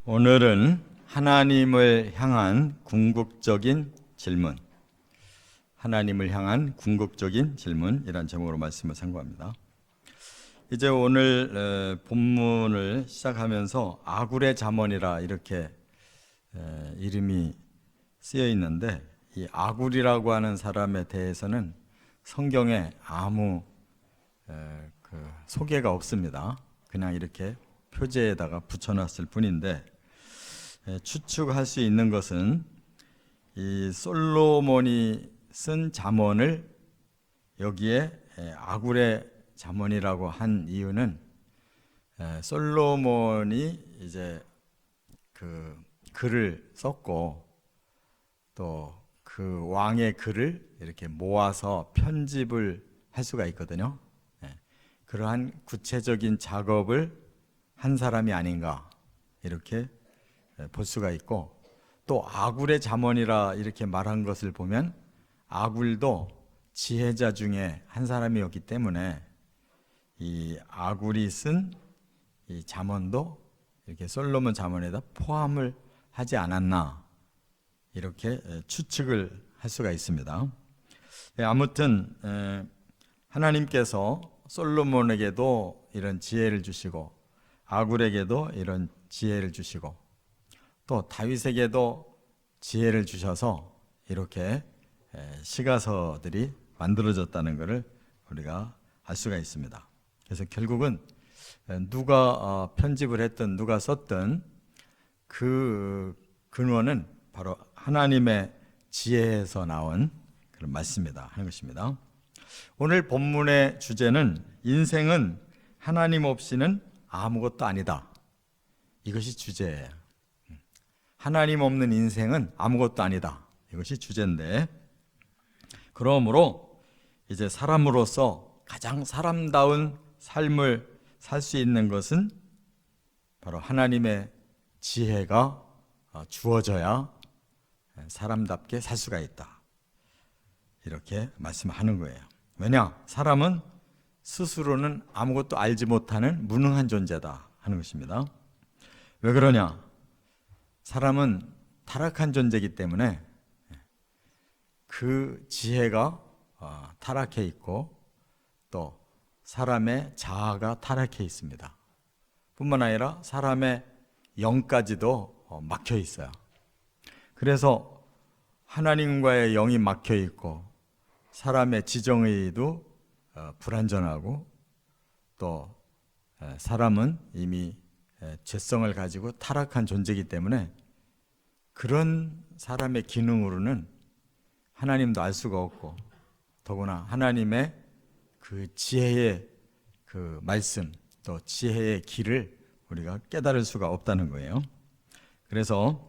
오늘은 하나님을 향한 궁극적인 질문, 하나님을 향한 궁극적인 질문이란 제목으로 말씀을 상고합니다. 이제 오늘 본문을 시작하면서 아굴의 잠언이라 이렇게 이름이 쓰여 있는데, 이 아굴이라고 하는 사람에 대해서는 성경에 아무 소개가 없습니다. 그냥 이렇게 표제에다가 붙여놨을 뿐인데, 추측할 수 있는 것은 이 솔로몬이 쓴 잠언을 여기에 아굴의 잠언이라고 한 이유는, 솔로몬이 이제 그 글을 썼고 또 그 왕의 글을 이렇게 모아서 편집을 할 수가 있거든요. 그러한 구체적인 작업을 한 사람이 아닌가 이렇게 볼 수가 있고, 또 아굴의 잠언이라 이렇게 말한 것을 보면 아굴도 지혜자 중에 한 사람이었기 때문에 이 아굴이 쓴 이 잠언도 이렇게 솔로몬 잠언에다 포함을 하지 않았나 이렇게 추측을 할 수가 있습니다. 아무튼 하나님께서 솔로몬에게도 이런 지혜를 주시고 아굴에게도 이런 지혜를 주시고 또 다윗에게도 지혜를 주셔서 이렇게 시가서들이 만들어졌다는 것을 우리가 알 수가 있습니다. 그래서 결국은 누가 편집을 했든 누가 썼든 그 근원은 바로 하나님의 지혜에서 나온 그런 말씀이다 하는 것입니다. 오늘 본문의 주제는 인생은 하나님 없이는 아무것도 아니다. 이것이 주제예요. 하나님 없는 인생은 아무것도 아니다. 이것이 주제인데, 그러므로 이제 사람으로서 가장 사람다운 삶을 살 수 있는 것은 바로 하나님의 지혜가 주어져야 사람답게 살 수가 있다. 이렇게 말씀하는 거예요. 왜냐? 사람은 스스로는 아무것도 알지 못하는 무능한 존재다 하는 것입니다. 왜 그러냐? 사람은 타락한 존재이기 때문에 그 지혜가 타락해 있고 또 사람의 자아가 타락해 있습니다. 뿐만 아니라 사람의 영까지도 막혀 있어요. 그래서 하나님과의 영이 막혀 있고 사람의 지정의도 불완전하고 또 사람은 이미 죄성을 가지고 타락한 존재이기 때문에 그런 사람의 기능으로는 하나님도 알 수가 없고, 더구나 하나님의 그 지혜의 그 말씀 또 지혜의 길을 우리가 깨달을 수가 없다는 거예요. 그래서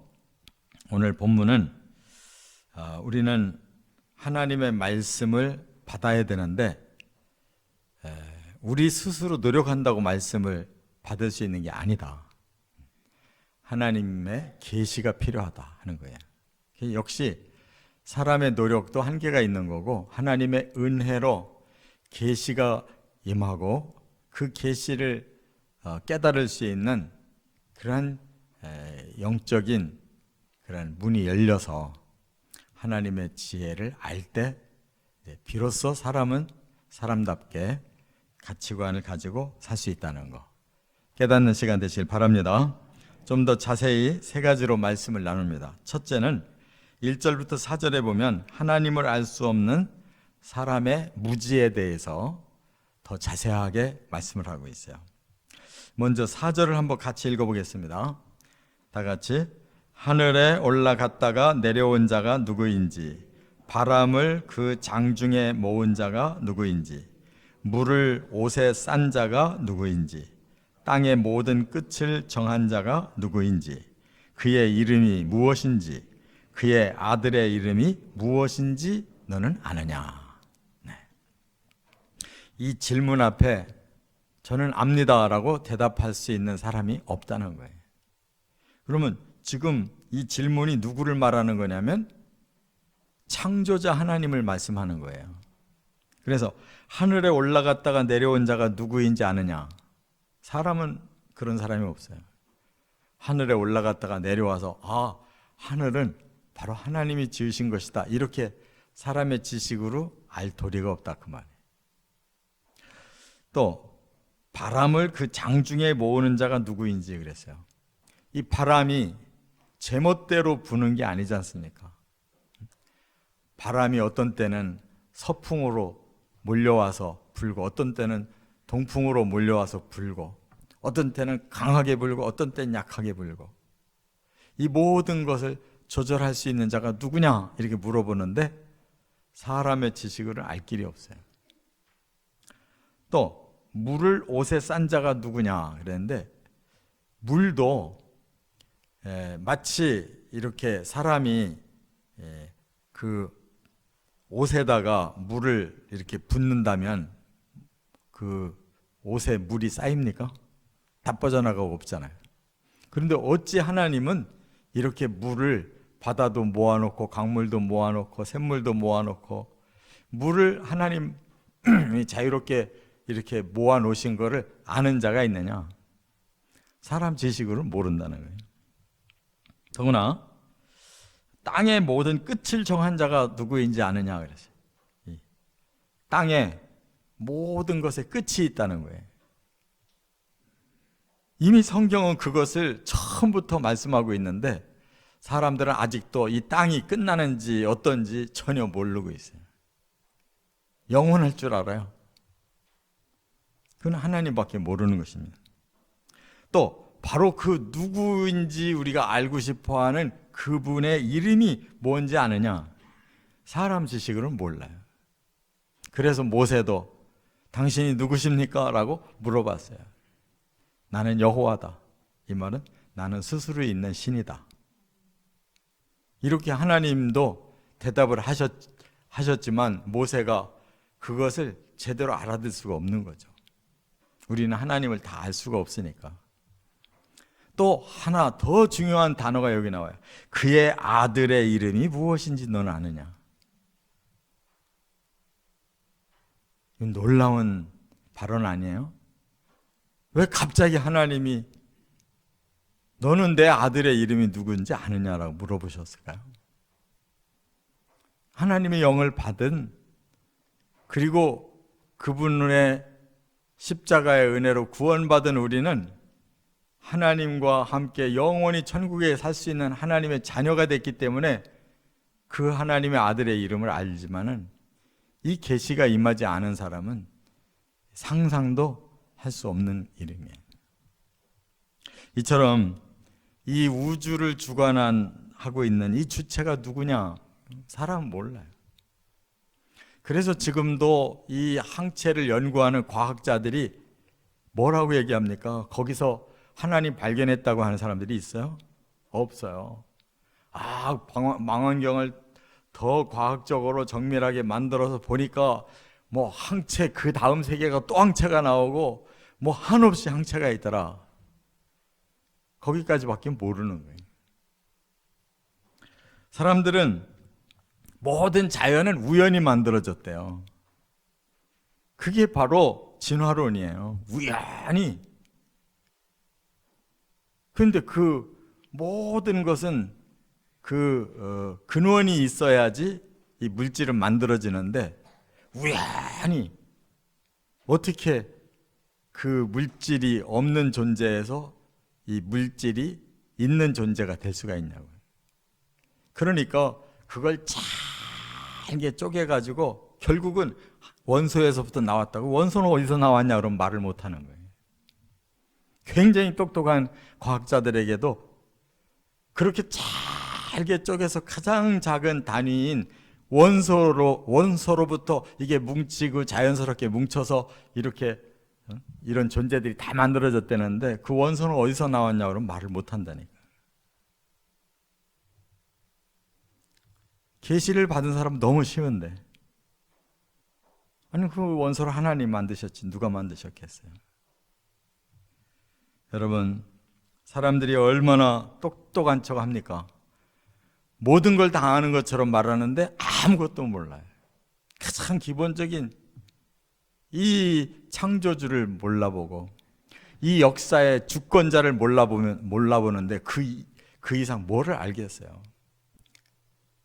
오늘 본문은 우리는 하나님의 말씀을 받아야 되는데 우리 스스로 노력한다고 말씀을 받을 수 있는 게 아니다. 하나님의 계시가 필요하다 하는 거예요. 역시 사람의 노력도 한계가 있는 거고 하나님의 은혜로 계시가 임하고 그 계시를 깨달을 수 있는 그러한 영적인 그런 문이 열려서 하나님의 지혜를 알 때 비로소 사람은 사람답게 가치관을 가지고 살 수 있다는 거 깨닫는 시간 되시길 바랍니다. 좀 더 자세히 세 가지로 말씀을 나눕니다. 첫째는 1절부터 4절에 보면 하나님을 알 수 없는 사람의 무지에 대해서 더 자세하게 말씀을 하고 있어요. 먼저 4절을 한번 같이 읽어보겠습니다. 다 같이. 하늘에 올라갔다가 내려온 자가 누구인지, 바람을 그 장중에 모은 자가 누구인지, 물을 옷에 싼 자가 누구인지, 땅의 모든 끝을 정한 자가 누구인지, 그의 이름이 무엇인지, 그의 아들의 이름이 무엇인지 너는 아느냐. 네. 이 질문 앞에 저는 압니다라고 대답할 수 있는 사람이 없다는 거예요. 그러면 지금 이 질문이 누구를 말하는 거냐면 창조자 하나님을 말씀하는 거예요. 그래서 하늘에 올라갔다가 내려온 자가 누구인지 아느냐? 사람은 그런 사람이 없어요. 하늘에 올라갔다가 내려와서 하늘은 바로 하나님이 지으신 것이다, 이렇게 사람의 지식으로 알 도리가 없다, 그 말이에요. 또 바람을 그 장중에 모으는 자가 누구인지 그랬어요. 이 바람이 제멋대로 부는 게 아니지 않습니까? 바람이 어떤 때는 서풍으로 몰려와서 불고, 어떤 때는 동풍으로 몰려와서 불고, 어떤 때는 강하게 불고, 어떤 때는 약하게 불고, 이 모든 것을 조절할 수 있는 자가 누구냐 이렇게 물어보는데 사람의 지식으로 알 길이 없어요. 또 물을 옷에 싼 자가 누구냐 그랬는데, 물도 마치 이렇게 사람이 그 옷에다가 물을 이렇게 붓는다면 그 옷에 물이 쌓입니까? 다 빠져나가고 없잖아요. 그런데 어찌 하나님은 이렇게 물을 바다도 모아놓고 강물도 모아놓고 샘물도 모아놓고 물을 하나님이 자유롭게 이렇게 모아놓으신 거를 아는 자가 있느냐? 사람 지식으로 모른다는 거예요. 더구나 땅의 모든 끝을 정한 자가 누구인지 아느냐 그랬어요. 땅에 모든 것에 끝이 있다는 거예요. 이미 성경은 그것을 처음부터 말씀하고 있는데 사람들은 아직도 이 땅이 끝나는지 어떤지 전혀 모르고 있어요. 영원할 줄 알아요. 그건 하나님밖에 모르는 것입니다. 또 바로 그 누구인지 우리가 알고 싶어하는 그분의 이름이 뭔지 아느냐? 사람 지식으로는 몰라요. 그래서 모세도 당신이 누구십니까? 라고 물어봤어요. 나는 여호와다. 이 말은 나는 스스로 있는 신이다. 이렇게 하나님도 대답을 하셨지만 모세가 그것을 제대로 알아들 수가 없는 거죠. 우리는 하나님을 다 알 수가 없으니까. 또 하나 더 중요한 단어가 여기 나와요. 그의 아들의 이름이 무엇인지 너는 아느냐? 이건 놀라운 발언 아니에요? 왜 갑자기 하나님이 너는 내 아들의 이름이 누군지 아느냐라고 물어보셨을까요? 하나님의 영을 받은, 그리고 그분의 십자가의 은혜로 구원받은 우리는 하나님과 함께 영원히 천국에 살 수 있는 하나님의 자녀가 됐기 때문에 그 하나님의 아들의 이름을 알지만은 이 계시가 임하지 않은 사람은 상상도 할 수 없는 이름이에요. 이처럼 이 우주를 주관하고 있는 이 주체가 누구냐? 사람은 몰라요. 그래서 지금도 이 항체를 연구하는 과학자들이 뭐라고 얘기합니까? 거기서 하나님 발견했다고 하는 사람들이 있어요? 없어요. 망원경을 더 과학적으로 정밀하게 만들어서 보니까 뭐 항체 그 다음 세계가 또 항체가 나오고 뭐 한없이 항체가 있더라. 거기까지밖에 모르는 거예요. 사람들은 모든 자연은 우연히 만들어졌대요. 그게 바로 진화론이에요. 우연히. 그런데 그 모든 것은 그 근원이 있어야지 이 물질은 만들어지는데 우연히 어떻게 그 물질이 없는 존재에서 이 물질이 있는 존재가 될 수가 있냐고요. 그러니까 그걸 잘게 쪼개가지고 결국은 원소에서부터 나왔다고, 원소는 어디서 나왔냐 그러면 말을 못하는 거예요. 굉장히 똑똑한 과학자들에게도 그렇게 잘게 쪼개서 가장 작은 단위인 원소로부터 이게 뭉치고 자연스럽게 뭉쳐서 이렇게 이런 존재들이 다 만들어졌다는데 그 원소는 어디서 나왔냐 그러면 말을 못한다니까. 계시를 받은 사람은 너무 쉬운데, 아니 그 원소를 하나님 만드셨지 누가 만드셨겠어요? 여러분, 사람들이 얼마나 똑똑한 척 합니까? 모든 걸 다 아는 것처럼 말하는데 아무것도 몰라요. 가장 기본적인 이 창조주를 몰라보고 이 역사의 주권자를 몰라보는데 그 이상 뭐를 알겠어요.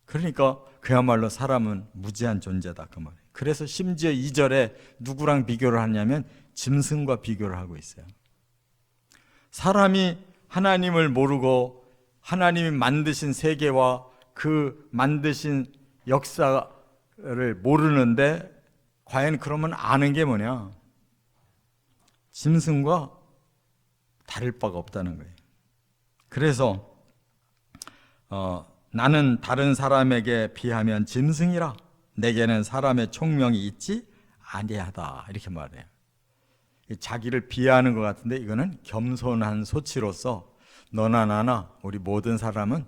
그러니까 그야말로 사람은 무지한 존재다 그 말이에요. 그래서 심지어 2절에 누구랑 비교를 하냐면 짐승과 비교를 하고 있어요. 사람이 하나님을 모르고 하나님이 만드신 세계와 그 만드신 역사를 모르는데 과연 그러면 아는 게 뭐냐? 짐승과 다를 바가 없다는 거예요. 그래서 나는 다른 사람에게 비하면 짐승이라 내게는 사람의 총명이 있지 아니하다 이렇게 말해요. 자기를 비하하는 것 같은데 이거는 겸손한 소치로서 너나 나나 우리 모든 사람은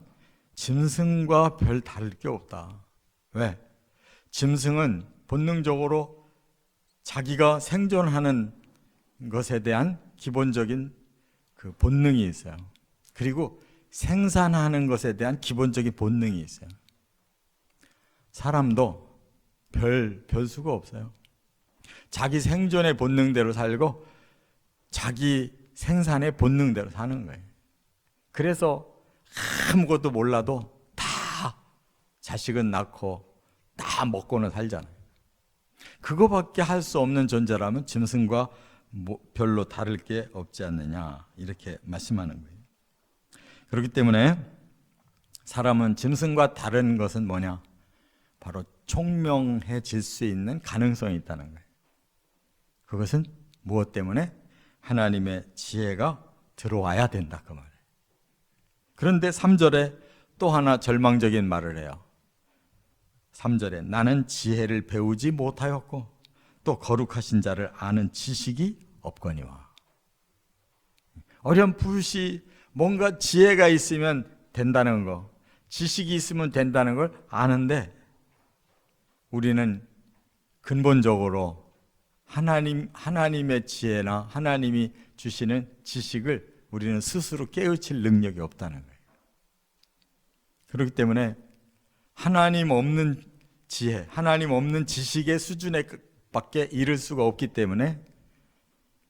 짐승과 별 다를 게 없다. 왜? 짐승은 본능적으로 자기가 생존하는 것에 대한 기본적인 그 본능이 있어요. 그리고 생산하는 것에 대한 기본적인 본능이 있어요. 사람도 별 수가 없어요. 자기 생존의 본능대로 살고 자기 생산의 본능대로 사는 거예요. 그래서 아무것도 몰라도 다 자식은 낳고 다 먹고는 살잖아요. 그거밖에 할 수 없는 존재라면 짐승과 별로 다를 게 없지 않느냐 이렇게 말씀하는 거예요. 그렇기 때문에 사람은 짐승과 다른 것은 뭐냐? 바로 총명해질 수 있는 가능성이 있다는 거예요. 그것은 무엇 때문에? 하나님의 지혜가 들어와야 된다 그 말이에요. 그런데 3절에 또 하나 절망적인 말을 해요. 3절에 나는 지혜를 배우지 못하였고 또 거룩하신 자를 아는 지식이 없거니와. 어렴풋이 뭔가 지혜가 있으면 된다는 거, 지식이 있으면 된다는 걸 아는데 우리는 근본적으로 하나님의 지혜나 하나님이 주시는 지식을 우리는 스스로 깨우칠 능력이 없다는 거예요. 그렇기 때문에 하나님 없는 지혜, 하나님 없는 지식의 수준에 밖에 이를 수가 없기 때문에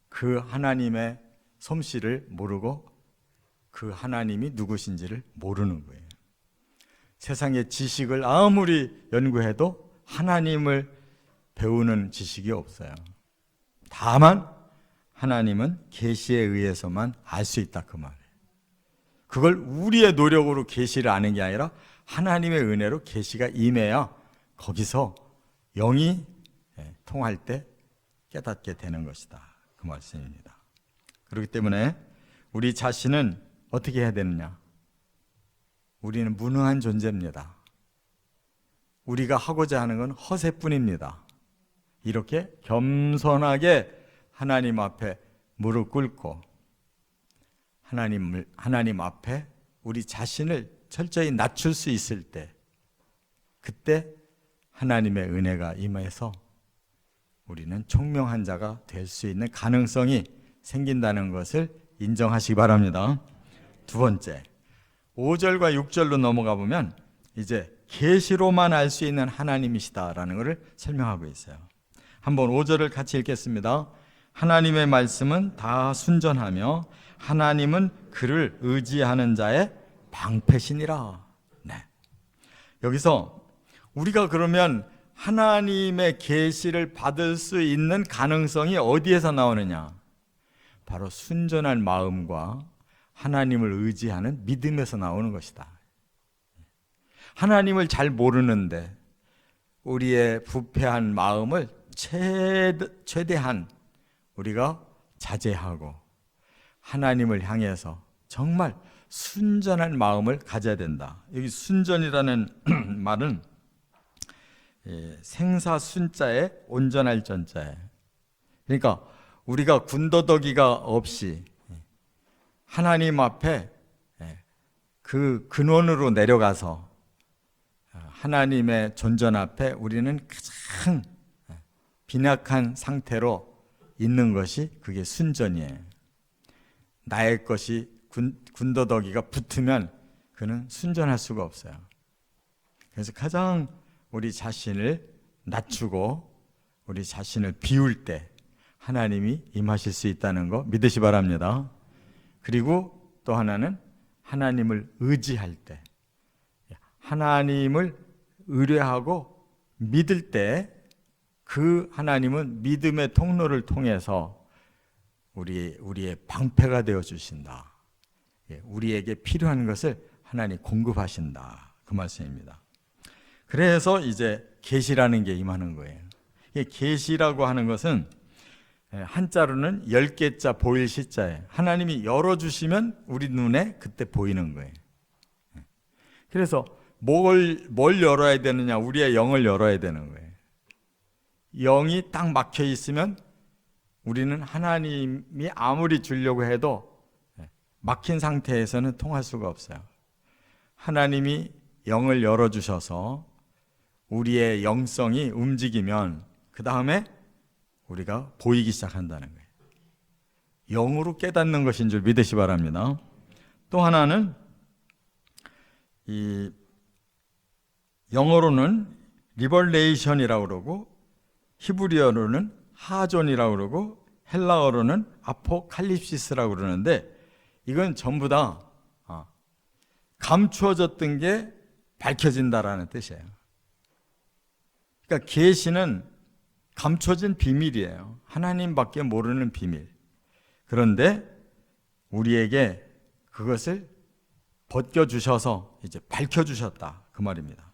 그 하나님의 솜씨를 모르고 그 하나님이 누구신지를 모르는 거예요. 세상의 지식을 아무리 연구해도 하나님을 배우는 지식이 없어요. 다만 하나님은 계시에 의해서만 알 수 있다 그 말이에요. 그걸 우리의 노력으로 계시를 아는 게 아니라 하나님의 은혜로 계시가 임해야 거기서 영이 통할 때 깨닫게 되는 것이다 그 말씀입니다. 그렇기 때문에 우리 자신은 어떻게 해야 되느냐? 우리는 무능한 존재입니다. 우리가 하고자 하는 건 허세뿐입니다. 이렇게 겸손하게 하나님 앞에 무릎 꿇고 하나님 앞에 우리 자신을 철저히 낮출 수 있을 때, 그때 하나님의 은혜가 임해서 우리는 총명한 자가 될 수 있는 가능성이 생긴다는 것을 인정하시기 바랍니다. 두 번째, 5절과 6절로 넘어가 보면 이제 계시로만 알 수 있는 하나님이시다라는 것을 설명하고 있어요. 한번 5절을 같이 읽겠습니다. 하나님의 말씀은 다 순전하며 하나님은 그를 의지하는 자의 방패시니라. 네. 여기서 우리가 그러면 하나님의 계시를 받을 수 있는 가능성이 어디에서 나오느냐? 바로 순전한 마음과 하나님을 의지하는 믿음에서 나오는 것이다. 하나님을 잘 모르는데 우리의 부패한 마음을 최대한 우리가 자제하고 하나님을 향해서 정말 순전한 마음을 가져야 된다. 여기 순전이라는 말은 생사 순자에 온전할 전자에, 그러니까 우리가 군더더기가 없이 하나님 앞에 그 근원으로 내려가서 하나님의 존전 앞에 우리는 가장 빈약한 상태로 있는 것이 그게 순전이에요. 나의 것이 군더더기가 붙으면 그는 순전할 수가 없어요. 그래서 가장 우리 자신을 낮추고 우리 자신을 비울 때 하나님이 임하실 수 있다는 거 믿으시 바랍니다. 그리고 또 하나는 하나님을 의지할 때, 하나님을 의뢰하고 믿을 때 그 하나님은 믿음의 통로를 통해서 우리의 방패가 되어 주신다. 우리에게 필요한 것을 하나님 공급하신다. 그 말씀입니다. 그래서 이제 계시라는 게 임하는 거예요. 계시라고 하는 것은 한자로는 10개자 보일 시자예요. 하나님이 열어주시면 우리 눈에 그때 보이는 거예요. 그래서 뭘 열어야 되느냐? 우리의 영을 열어야 되는 거예요. 영이 딱 막혀 있으면 우리는 하나님이 아무리 주려고 해도 막힌 상태에서는 통할 수가 없어요. 하나님이 영을 열어주셔서 우리의 영성이 움직이면 그 다음에 우리가 보이기 시작한다는 거예요. 영으로 깨닫는 것인 줄 믿으시 바랍니다. 또 하나는 이 영어로는 리벌레이션이라고 그러고 히브리어로는 하존이라고 그러고 헬라어로는 아포칼립시스라고 그러는데 이건 전부 다 감추어졌던 게 밝혀진다라는 뜻이에요. 그러니까 계시는 감춰진 비밀이에요. 하나님밖에 모르는 비밀. 그런데 우리에게 그것을 벗겨주셔서 이제 밝혀주셨다. 그 말입니다.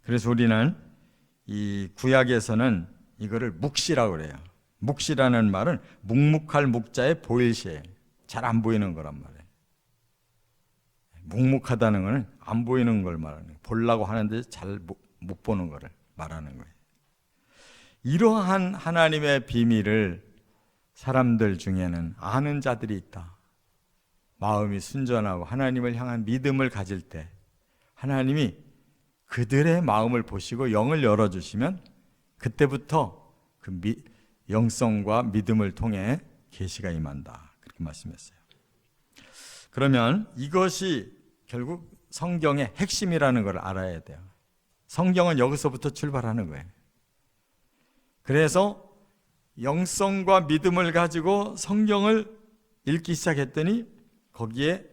그래서 우리는 이 구약에서는 이거를 묵시라고 그래요. 묵시라는 말은 묵묵할 묵자에 보일시에 잘 안 보이는 거란 말이에요. 묵묵하다는 것은 안 보이는 걸 말하는 거예요. 보려고 하는데 잘 못 보는 거를 말하는 거예요. 이러한 하나님의 비밀을 사람들 중에는 아는 자들이 있다. 마음이 순전하고 하나님을 향한 믿음을 가질 때 하나님이 그들의 마음을 보시고 영을 열어주시면 그때부터 그 영성과 믿음을 통해 계시가 임한다. 그렇게 말씀했어요. 그러면 이것이 결국 성경의 핵심이라는 걸 알아야 돼요. 성경은 여기서부터 출발하는 거예요. 그래서 영성과 믿음을 가지고 성경을 읽기 시작했더니 거기에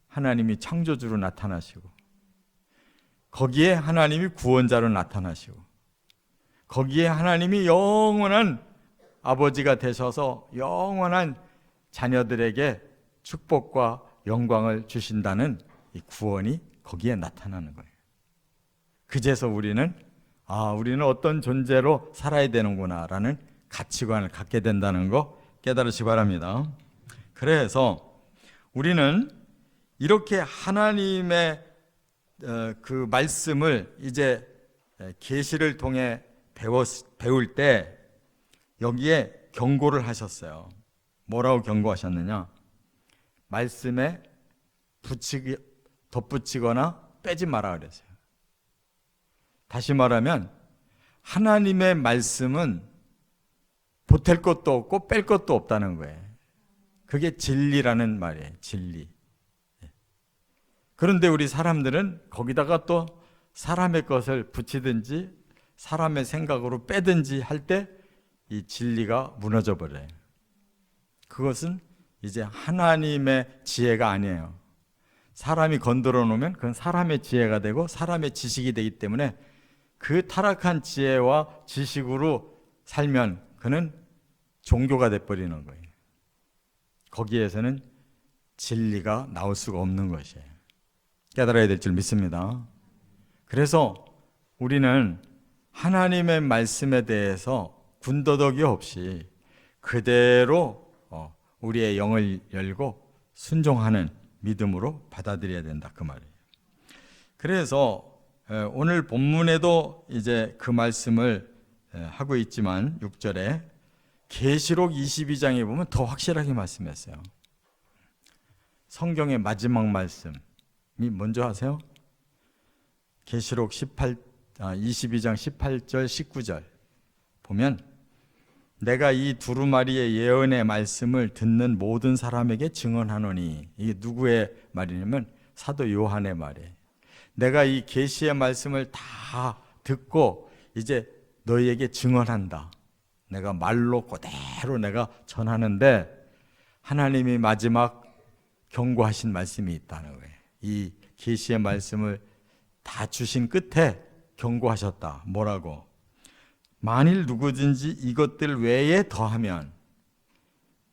하나님이 창조주로 나타나시고 거기에 하나님이 구원자로 나타나시고 거기에 하나님이 영원한 아버지가 되셔서 영원한 자녀들에게 축복과 영광을 주신다는 이 구원이 거기에 나타나는 거예요. 그제서 우리는 우리는 어떤 존재로 살아야 되는구나라는 가치관을 갖게 된다는 거 깨달으시기 바랍니다. 그래서 우리는 이렇게 하나님의 그 말씀을 이제 계시를 통해 배울 때 여기에 경고를 하셨어요. 뭐라고 경고하셨느냐? 말씀에 덧붙이거나 빼지 마라 그랬어요. 다시 말하면 하나님의 말씀은 보탤 것도 없고 뺄 것도 없다는 거예요. 그게 진리라는 말이에요. 진리. 그런데 우리 사람들은 거기다가 또 사람의 것을 붙이든지 사람의 생각으로 빼든지 할 때 이 진리가 무너져 버려요. 그것은 이제 하나님의 지혜가 아니에요. 사람이 건드려 놓으면 그건 사람의 지혜가 되고 사람의 지식이 되기 때문에 그 타락한 지혜와 지식으로 살면 그는 종교가 돼버리는 거예요. 거기에서는 진리가 나올 수가 없는 것이에요. 깨달아야 될 줄 믿습니다. 그래서 우리는 하나님의 말씀에 대해서 군더더기 없이 그대로 우리의 영을 열고 순종하는 믿음으로 받아들여야 된다 그 말이에요. 그래서 오늘 본문에도 이제 그 말씀을 하고 있지만 6절에 계시록 22장에 보면 더 확실하게 말씀했어요. 성경의 마지막 말씀이 뭔지 아세요? 계시록 22장 18절 19절 보면 내가 이 두루마리의 예언의 말씀을 듣는 모든 사람에게 증언하노니, 이게 누구의 말이냐면 사도 요한의 말이에요. 내가 이 계시의 말씀을 다 듣고 이제 너희에게 증언한다. 내가 말로 그대로 내가 전하는데 하나님이 마지막 경고하신 말씀이 있다는 거예요. 이 계시의 말씀을 다 주신 끝에 경고하셨다. 뭐라고? 만일 누구든지 이것들 외에 더하면,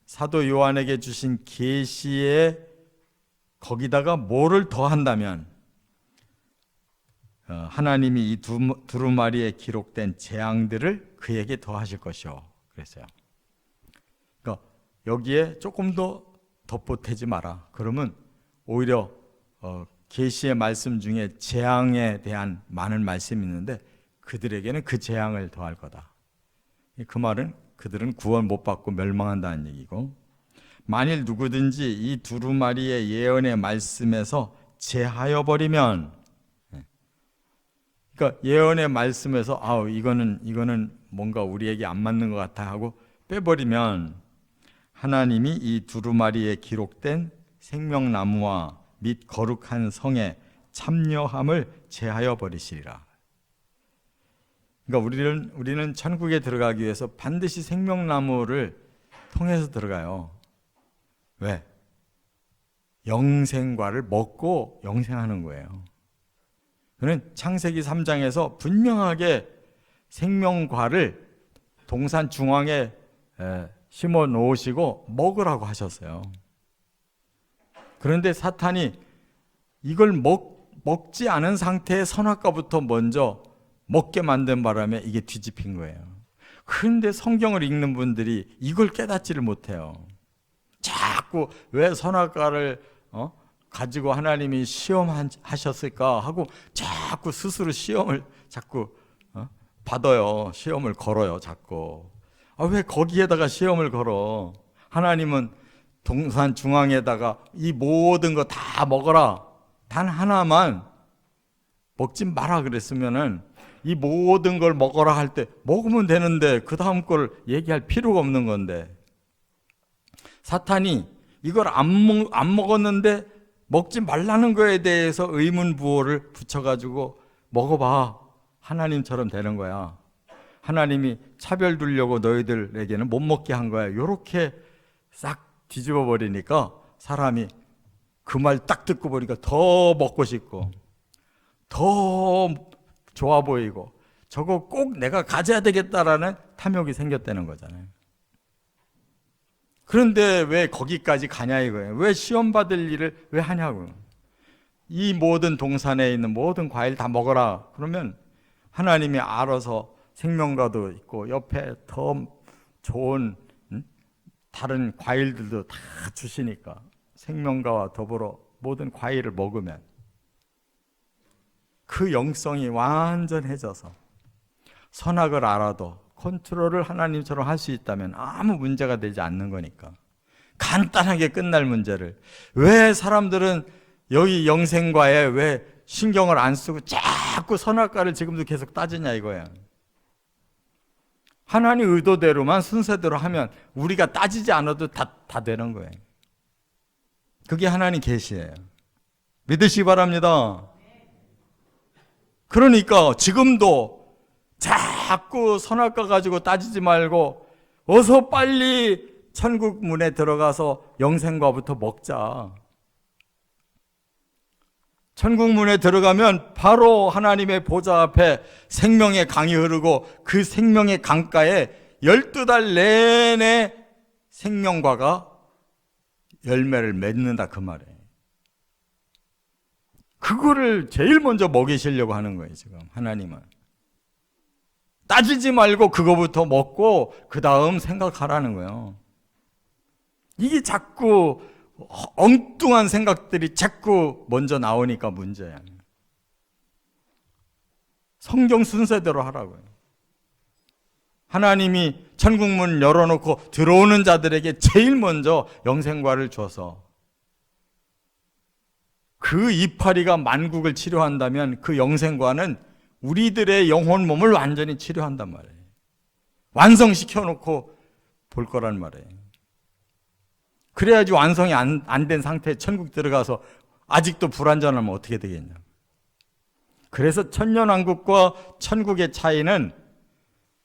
사도 요한에게 주신 계시에 거기다가 뭐를 더한다면 하나님이 이 두루마리에 기록된 재앙들을 그에게 더하실 것이요. 그랬어요. 그러니까 여기에 조금 더 덧보태지 마라. 그러면 오히려 계시의 말씀 중에 재앙에 대한 많은 말씀이 있는데 그들에게는 그 재앙을 더할 거다. 그 말은 그들은 구원 못 받고 멸망한다는 얘기고, 만일 누구든지 이 두루마리의 예언의 말씀에서 제하여 버리면, 그러니까 예언의 말씀에서 이거는 뭔가 우리에게 안 맞는 것 같아 하고 빼버리면 하나님이 이 두루마리에 기록된 생명나무와 및 거룩한 성에 참여함을 제하여 버리시리라. 그러니까 우리는 천국에 들어가기 위해서 반드시 생명나무를 통해서 들어가요. 왜? 영생과를 먹고 영생하는 거예요. 그는 창세기 3장에서 분명하게 생명과를 동산 중앙에 심어 놓으시고 먹으라고 하셨어요. 그런데 사탄이 이걸 먹지 않은 상태의 선악과부터 먼저 먹게 만든 바람에 이게 뒤집힌 거예요. 그런데 성경을 읽는 분들이 이걸 깨닫지를 못해요. 자꾸 왜 선악과를 가지고 하나님이 시험하셨을까 하고 자꾸 스스로 시험을 자꾸 받아요. 시험을 걸어요. 자꾸. 왜 거기에다가 시험을 걸어? 하나님은 동산 중앙에다가 이 모든 거 다 먹어라. 단 하나만 먹지 마라 그랬으면은 이 모든 걸 먹어라 할 때 먹으면 되는데 그 다음 걸 얘기할 필요가 없는 건데, 사탄이 이걸 안 먹었는데 먹지 말라는 거에 대해서 의문부호를 붙여가지고 먹어봐. 하나님처럼 되는 거야. 하나님이 차별 두려고 너희들에게는 못 먹게 한 거야. 이렇게 싹 뒤집어 버리니까 사람이 그 말 딱 듣고 보니까 더 먹고 싶고 더 좋아 보이고 저거 꼭 내가 가져야 되겠다라는 탐욕이 생겼다는 거잖아요. 그런데 왜 거기까지 가냐 이거예요. 왜 시험 받을 일을 왜 하냐고. 이 모든 동산에 있는 모든 과일 다 먹어라. 그러면 하나님이 알아서 생명과도 있고 옆에 더 좋은 다른 과일들도 다 주시니까 생명과와 더불어 모든 과일을 먹으면 그 영성이 완전해져서 선악을 알아도 컨트롤을 하나님처럼 할 수 있다면 아무 문제가 되지 않는 거니까 간단하게 끝날 문제를 왜 사람들은 여기 영생과에 왜 신경을 안 쓰고 자꾸 선악과를 지금도 계속 따지냐 이거야. 하나님 의도대로만 순서대로 하면 우리가 따지지 않아도 다 되는 거예요. 그게 하나님 계시예요. 믿으시기 바랍니다. 그러니까 지금도 자꾸 선악과 가지고 따지지 말고 어서 빨리 천국 문에 들어가서 영생과부터 먹자. 천국 문에 들어가면 바로 하나님의 보좌 앞에 생명의 강이 흐르고 그 생명의 강가에 12달 내내 생명과가 열매를 맺는다 그 말이에요. 그거를 제일 먼저 먹이시려고 하는 거예요 지금 하나님은. 따지지 말고 그거부터 먹고 그 다음 생각하라는 거예요. 이게 자꾸 엉뚱한 생각들이 자꾸 먼저 나오니까 문제야. 성경 순서대로 하라고요. 하나님이 천국문 열어놓고 들어오는 자들에게 제일 먼저 영생과를 줘서 그 이파리가 만국을 치료한다면 그 영생과는 우리들의 영혼 몸을 완전히 치료한단 말이에요. 완성시켜놓고 볼 거란 말이에요. 그래야지 완성이 안 된 상태에 천국 들어가서 아직도 불완전하면 어떻게 되겠냐. 그래서 천년왕국과 천국의 차이는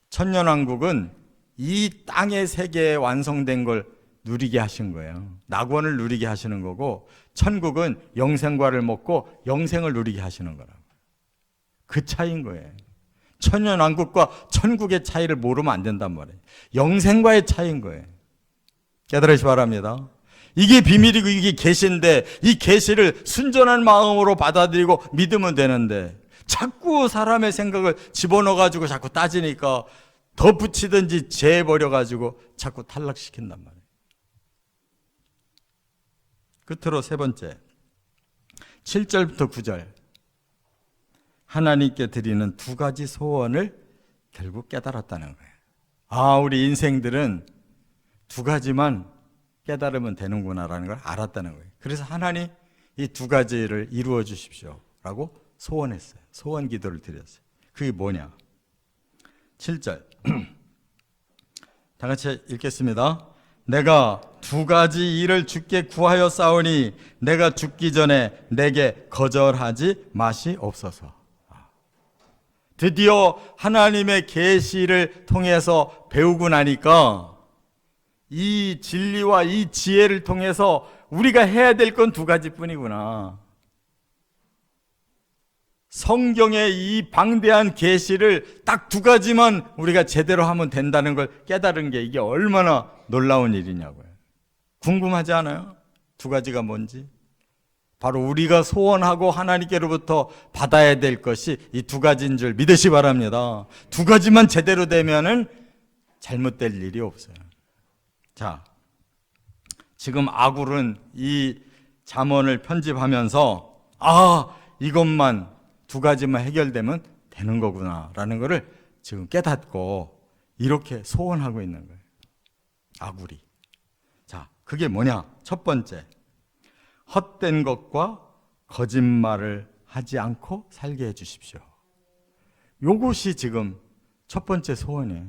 천년왕국은 이 땅의 세계에 완성된 걸 누리게 하신 거예요. 낙원을 누리게 하시는 거고, 천국은 영생과를 먹고 영생을 누리게 하시는 거라고. 그 차이인 거예요. 천년왕국과 천국의 차이를 모르면 안 된단 말이에요. 영생과의 차이인 거예요. 깨달으시 바랍니다. 이게 비밀이고 이게 계시인데, 이 계시를 순전한 마음으로 받아들이고 믿으면 되는데, 자꾸 사람의 생각을 집어넣어가지고 자꾸 따지니까 덧붙이든지 재버려가지고 자꾸 탈락시킨단 말이에요. 끝으로 세 번째, 7절부터 9절, 하나님께 드리는 두 가지 소원을 결국 깨달았다는 거예요. 우리 인생들은 두 가지만 깨달으면 되는구나라는 걸 알았다는 거예요. 그래서 하나님 이 두 가지를 이루어 주십시오 라고 소원했어요. 소원 기도를 드렸어요. 그게 뭐냐? 7절 다 같이 읽겠습니다. 내가 두 가지 일을 주께 구하여 싸우니 내가 죽기 전에 내게 거절하지 마시옵소서. 드디어 하나님의 계시를 통해서 배우고 나니까 이 진리와 이 지혜를 통해서 우리가 해야 될 건 두 가지뿐이구나. 성경의 이 방대한 계시를 딱 두 가지만 우리가 제대로 하면 된다는 걸 깨달은 게 이게 얼마나 놀라운 일이냐고요. 궁금하지 않아요? 두 가지가 뭔지? 바로 우리가 소원하고 하나님께로부터 받아야 될 것이 이 두 가지인 줄 믿으시 바랍니다. 두 가지만 제대로 되면은 잘못될 일이 없어요. 자, 지금 아굴은 이 잠언을 편집하면서 이것만 두 가지만 해결되면 되는 거구나라는 것을 지금 깨닫고 이렇게 소원하고 있는 거예요. 아굴이. 자, 그게 뭐냐? 첫 번째, 헛된 것과 거짓말을 하지 않고 살게 해 주십시오. 요것이 지금 첫 번째 소원이에요.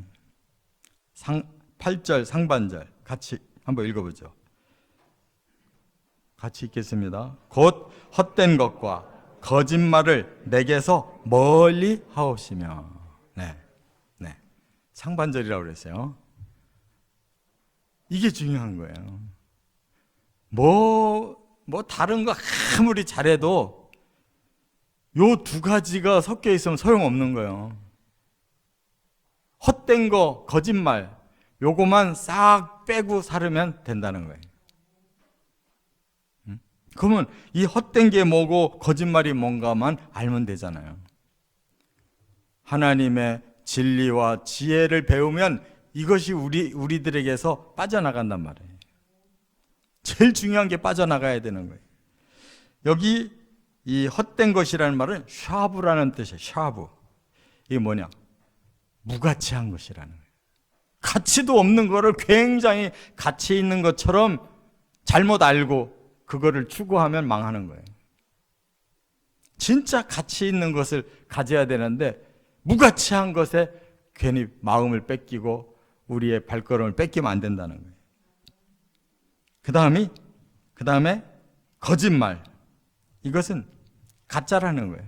8절 상반절 같이 한번 읽어보죠. 같이 읽겠습니다. 곧 헛된 것과 거짓말을 내게서 멀리 하옵시며. 네. 상반절이라고 그랬어요. 이게 중요한 거예요. 뭐 다른 거 아무리 잘해도 요 두 가지가 섞여 있으면 소용없는 거예요. 헛된 거, 거짓말, 요거만 싹 빼고 살으면 된다는 거예요. 그러면 이 헛된 게 뭐고 거짓말이 뭔가만 알면 되잖아요. 하나님의 진리와 지혜를 배우면 이것이 우리들에게서 빠져나간단 말이에요. 제일 중요한 게 빠져나가야 되는 거예요. 여기 이 헛된 것이라는 말은 샤브라는 뜻이에요. 샤브. 이게 뭐냐? 무가치한 것이라는 거예요. 가치도 없는 거를 굉장히 가치 있는 것처럼 잘못 알고 그거를 추구하면 망하는 거예요. 진짜 가치 있는 것을 가져야 되는데 무가치한 것에 괜히 마음을 뺏기고 우리의 발걸음을 뺏기면 안 된다는 거예요. 그 다음에 거짓말. 이것은 가짜라는 거예요.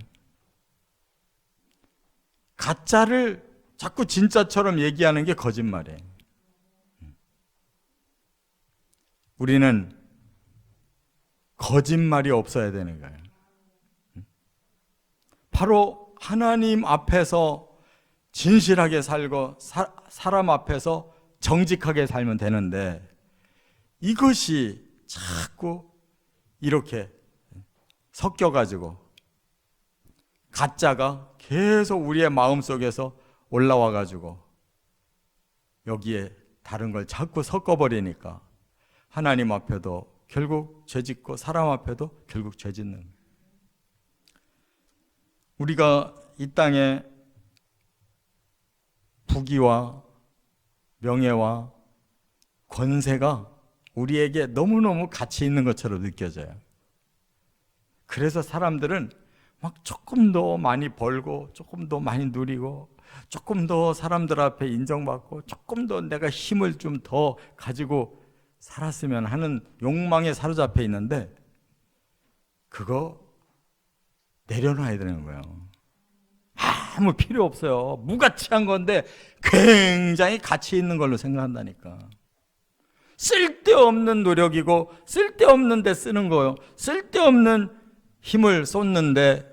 가짜를 자꾸 진짜처럼 얘기하는 게 거짓말이에요. 우리는 거짓말이 없어야 되는 거예요. 바로 하나님 앞에서 진실하게 살고 사람 앞에서 정직하게 살면 되는데 이것이 자꾸 이렇게 섞여가지고 가짜가 계속 우리의 마음속에서 올라와가지고 여기에 다른 걸 자꾸 섞어버리니까 하나님 앞에도 결국 죄짓고 사람 앞에도 결국 죄짓는 거예요. 우리가 이 땅에 부귀와 명예와 권세가 우리에게 너무너무 가치 있는 것처럼 느껴져요. 그래서 사람들은 막 조금 더 많이 벌고 조금 더 많이 누리고 조금 더 사람들 앞에 인정받고 조금 더 내가 힘을 좀 더 가지고 살았으면 하는 욕망에 사로잡혀 있는데 그거 내려놔야 되는 거예요. 아무 필요 없어요. 무가치한 건데 굉장히 가치 있는 걸로 생각한다니까. 쓸데없는 노력이고 쓸데없는 데 쓰는 거예요. 쓸데없는 힘을 쏟는데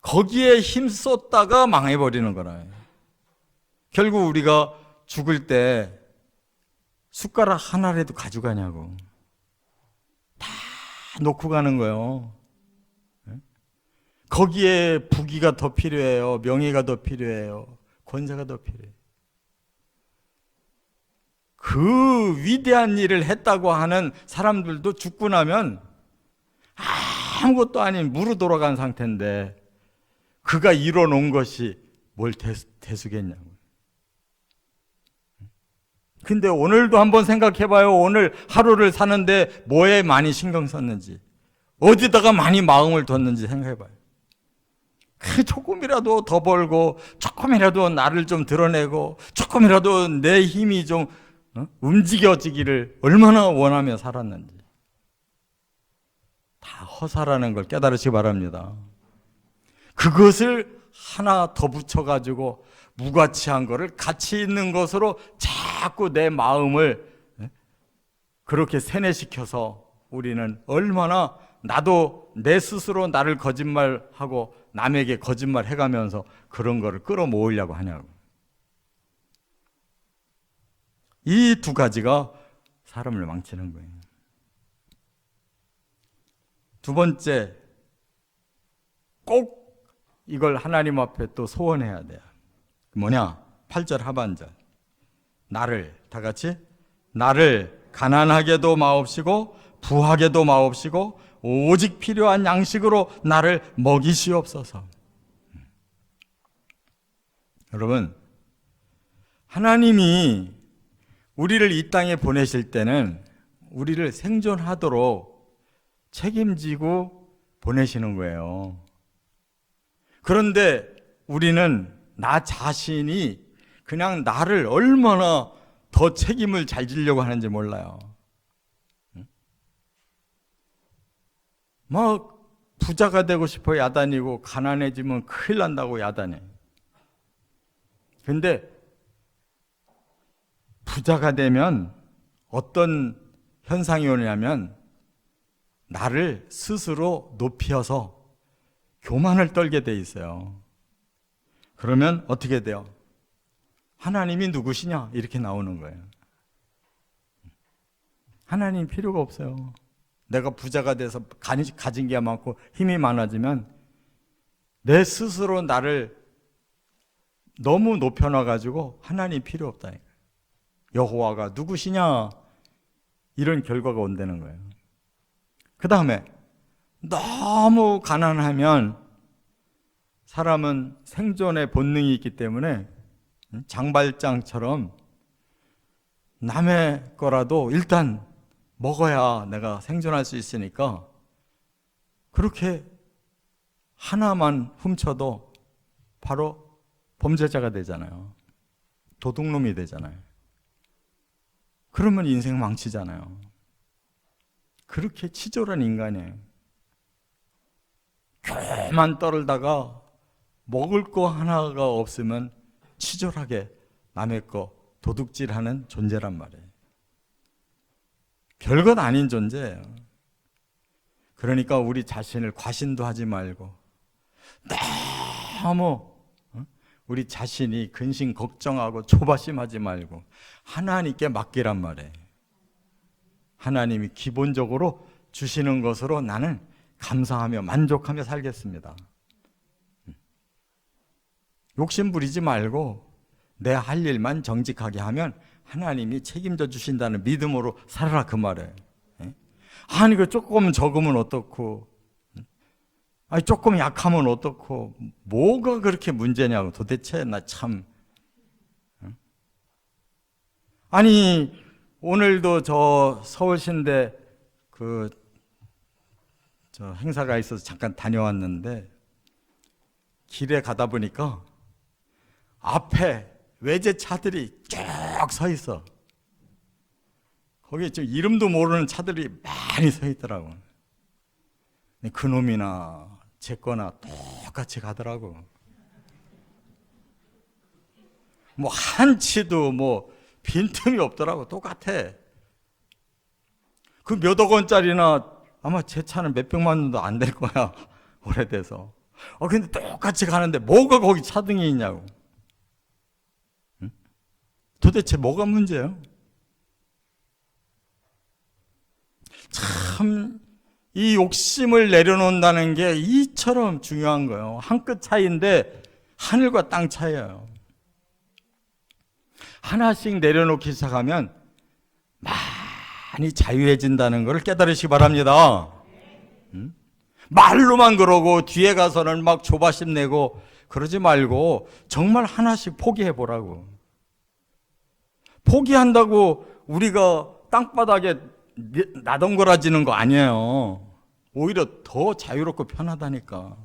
거기에 힘 쏟다가 망해버리는 거라. 결국 우리가 죽을 때 숟가락 하나라도 가져가냐고. 다 놓고 가는 거예요. 거기에 부귀가 더 필요해요. 명예가 더 필요해요. 권세가 더 필요해요. 그 위대한 일을 했다고 하는 사람들도 죽고 나면 아무것도 아닌 무로 돌아간 상태인데 그가 이뤄놓은 것이 뭘 대수겠냐고. 근데 오늘도 한번 생각해봐요. 오늘 하루를 사는데 뭐에 많이 신경 썼는지, 어디다가 많이 마음을 뒀는지 생각해봐요. 조금이라도 더 벌고, 조금이라도 나를 좀 드러내고, 조금이라도 내 힘이 좀 움직여지기를 얼마나 원하며 살았는지. 다 허사라는 걸 깨달으시기 바랍니다. 그것을 하나 더 붙여가지고 무가치한 거를 가치 있는 것으로 자꾸 내 마음을 그렇게 세뇌시켜서 우리는 얼마나 나도 내 스스로 나를 거짓말하고 남에게 거짓말 해가면서 그런 거를 끌어모으려고 하냐고. 이 두 가지가 사람을 망치는 거예요. 두 번째, 꼭 이걸 하나님 앞에 또 소원해야 돼요. 뭐냐? 8절 하반절. 나를, 다 같이, 나를 가난하게도 마옵시고 부하게도 마옵시고 오직 필요한 양식으로 나를 먹이시옵소서. 여러분, 하나님이 우리를 이 땅에 보내실 때는 우리를 생존하도록 책임지고 보내시는 거예요. 그런데 우리는 나 자신이 그냥 나를 얼마나 더 책임을 잘 지려고 하는지 몰라요. 막 부자가 되고 싶어 야단이고 가난해지면 큰일 난다고 야단해. 근데 부자가 되면 어떤 현상이 오냐면 나를 스스로 높여서 교만을 떨게 돼 있어요. 그러면 어떻게 돼요? 하나님이 누구시냐? 이렇게 나오는 거예요. 하나님 필요가 없어요. 내가 부자가 돼서 가진 게 많고 힘이 많아지면 내 스스로 나를 너무 높여놔가지고 하나님 필요 없다니까요. 여호와가 누구시냐? 이런 결과가 온다는 거예요. 그 다음에 너무 가난하면 사람은 생존의 본능이 있기 때문에 장발장처럼 남의 거라도 일단 먹어야 내가 생존할 수 있으니까 그렇게 하나만 훔쳐도 바로 범죄자가 되잖아요. 도둑놈이 되잖아요. 그러면 인생 망치잖아요. 그렇게 치졸한 인간이에요. 교만 떨다가 먹을 거 하나가 없으면 치졸하게 남의 거 도둑질하는 존재란 말이에요. 별것 아닌 존재예요. 그러니까 우리 자신을 과신도 하지 말고 너무 우리 자신이 근심 걱정하고 조바심하지 말고 하나님께 맡기란 말이에요. 하나님이 기본적으로 주시는 것으로 나는 감사하며 만족하며 살겠습니다. 욕심 부리지 말고 내 할 일만 정직하게 하면 하나님이 책임져 주신다는 믿음으로 살아라 그 말이에요. 아니 그 조금 적으면 어떻고, 아니 조금 약하면 어떻고, 뭐가 그렇게 문제냐고. 도대체 나 참. 아니 오늘도 저 서울시인데 저 행사가 있어서 잠깐 다녀왔는데 길에 가다 보니까 앞에 외제차들이 쭉 서 있어. 거기 좀 이름도 모르는 차들이 많이 서 있더라고. 그놈이나 제 거나 똑같이 가더라고. 뭐 한치도 뭐 빈틈이 없더라고. 똑같아. 그 몇억 원짜리나 아마 제 차는 몇백만 원도 안 될 거야. 오래돼서. 근데 똑같이 가는데 뭐가 거기 차등이 있냐고. 응? 도대체 뭐가 문제예요? 참, 이 욕심을 내려놓는다는 게 이처럼 중요한 거예요. 한 끗 차이인데 하늘과 땅 차이예요. 하나씩 내려놓기 시작하면 많이 자유해진다는 것을 깨달으시기 바랍니다. 응? 말로만 그러고 뒤에 가서는 막 조바심 내고 그러지 말고 정말 하나씩 포기해 보라고. 포기한다고 우리가 땅바닥에 나덩거라지는 거 아니에요. 오히려 더 자유롭고 편하다니까.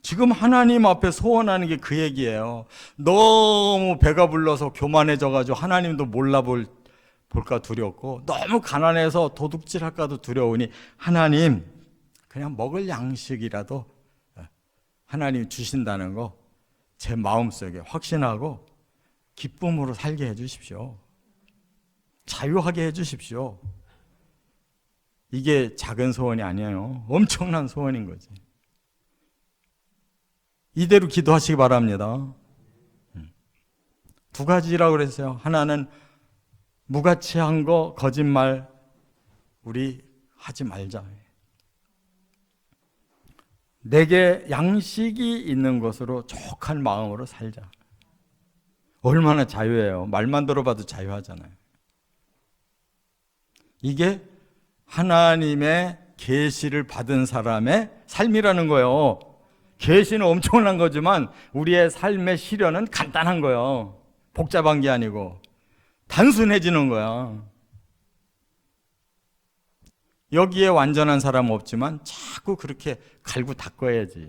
지금 하나님 앞에 소원하는 게 그 얘기예요. 너무 배가 불러서 교만해져가지고 하나님도 몰라볼까 두렵고, 너무 가난해서 도둑질할까도 두려우니 하나님 그냥 먹을 양식이라도 하나님 주신다는 거 제 마음속에 확신하고 기쁨으로 살게 해주십시오. 자유하게 해주십시오. 이게 작은 소원이 아니에요. 엄청난 소원인 거지. 이대로 기도하시기 바랍니다. 두 가지라고 그랬어요. 하나는 무가치한 거, 거짓말 우리 하지 말자. 내게 양식이 있는 것으로 족한 마음으로 살자. 얼마나 자유해요. 말만 들어봐도 자유하잖아요. 이게 하나님의 계시를 받은 사람의 삶이라는 거예요. 계시는 엄청난 거지만 우리의 삶의 실현은 간단한 거예요. 복잡한 게 아니고 단순해지는 거야. 여기에 완전한 사람은 없지만 자꾸 그렇게 갈고 닦아야지.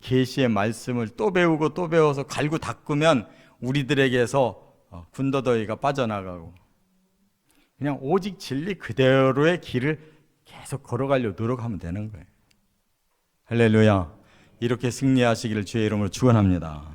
계시의 말씀을 또 배우고 또 배워서 갈고 닦으면 우리들에게서 군더더기가 빠져나가고 그냥 오직 진리 그대로의 길을 계속 걸어가려고 노력하면 되는 거예요. 할렐루야. 이렇게 승리하시기를 주의 이름으로 축원합니다.